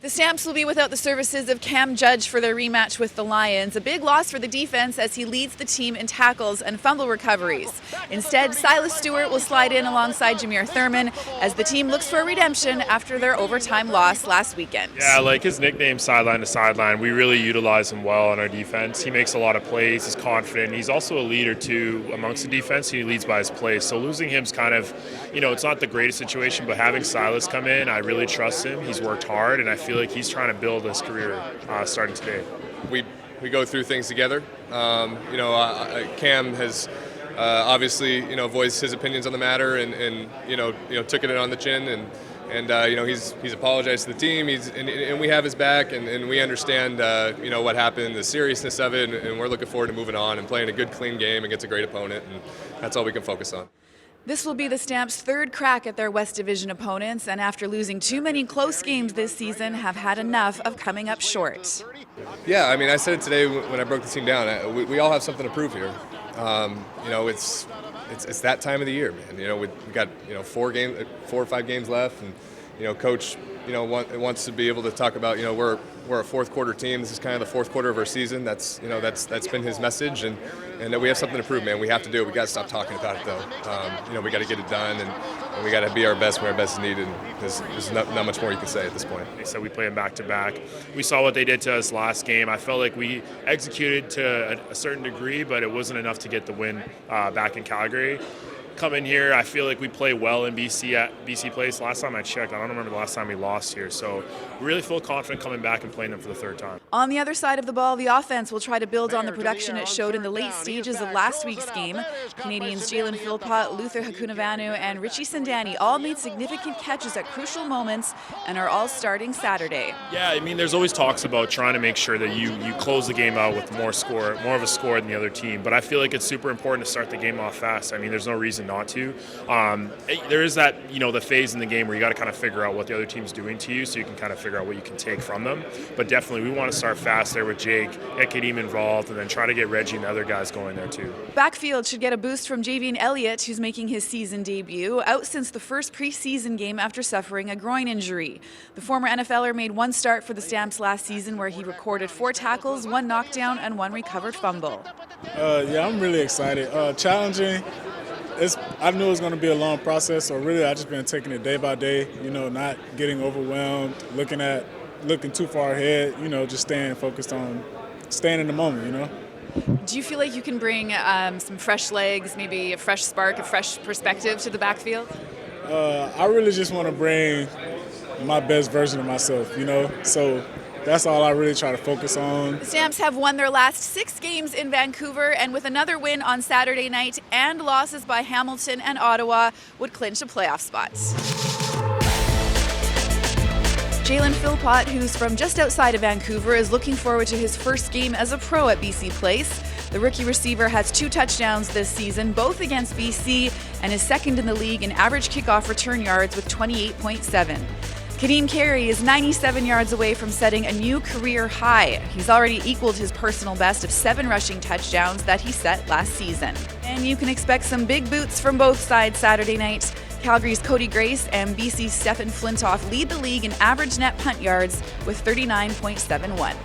The Stamps will be without the services of Cam Judge for their rematch with the Lions. A big loss for the defense as he leads the team in tackles and fumble recoveries. Instead, Silas Stewart will slide in alongside Jameer Thurman as the team looks for a redemption after their overtime loss last weekend. Yeah, like his nickname, sideline to sideline, we really utilize him well on our defense. He makes a lot of plays, he's confident. He's also a leader too amongst the defense. He leads by his plays. So losing him's kind of, it's not the greatest situation, but having Silas come in, I really trust him. He's worked hard, and I feel like he's trying to build his career starting today. We go through things together. Cam has obviously voiced his opinions on the matter, and took it on the chin, and he's apologized to the team. And we have his back, and we understand what happened, the seriousness of it, and we're looking forward to moving on and playing a good, clean game against a great opponent, and that's all we can focus on. This will be the Stamps' third crack at their West Division opponents, and after losing too many close games this season, have had enough of coming up short. Yeah, I said it today when I broke the team down. We all have something to prove here. It's that time of the year, man. We got 4 or 5 games left, and Coach wants to be able to talk about we're a fourth quarter team. This is kind of the fourth quarter of our season. That's been his message, and that we have something to prove, man. We have to do it. We got to stop talking about it though. We got to get it done, and we got to be our best when our best is needed. There's not much more you can say at this point. They said we play them back to back. We saw what they did to us last game. I felt like we executed to a certain degree, but it wasn't enough to get the win back in Calgary. Come in here, I feel like we play well in BC at BC Place. Last time I checked, I don't remember the last time we lost here. So we really feel confident coming back and playing them for the third time. On the other side of the ball, the offense will try to build on the production it showed in the late stages of last week's game. Canadians Jalen Philpott, Luther Hakunavanu, and Richie Sindani all made significant catches at crucial moments and are all starting Saturday. Yeah, there's always talks about trying to make sure that you close the game out with more of a score than the other team. But I feel like it's super important to start the game off fast. There's no reason not to. There is that, the phase in the game where you got to kind of figure out what the other team's doing to you so you can kind of figure out what you can take from them. But definitely we want to start fast there with Jake, get Kadeem involved, and then try to get Reggie and the other guys going there too. Backfield should get a boost from Javien Elliott, who's making his season debut, out since the first preseason game after suffering a groin injury. The former NFLer made one start for the Stamps last season where he recorded 4 tackles, 1 knockdown, and 1 recovered fumble. Yeah, I'm really excited. Challenging. I knew it was going to be a long process, so really I've just been taking it day by day, not getting overwhelmed, looking too far ahead, just staying focused on staying in the moment, Do you feel like you can bring some fresh legs, maybe a fresh spark, a fresh perspective to the backfield? I really just want to bring my best version of myself, so that's all I really try to focus on. The Stamps have won their last 6 games in Vancouver, and with another win on Saturday night and losses by Hamilton and Ottawa, would clinch a playoff spot. Jalen Philpott, who's from just outside of Vancouver, is looking forward to his first game as a pro at BC Place. The rookie receiver has 2 touchdowns this season, both against BC, and is second in the league in average kickoff return yards with 28.7. Kadeem Carey is 97 yards away from setting a new career high. He's already equaled his personal best of 7 rushing touchdowns that he set last season. And you can expect some big boots from both sides Saturday night. Calgary's Cody Grace and BC's Stefan Flintoff lead the league in average net punt yards with 39.71.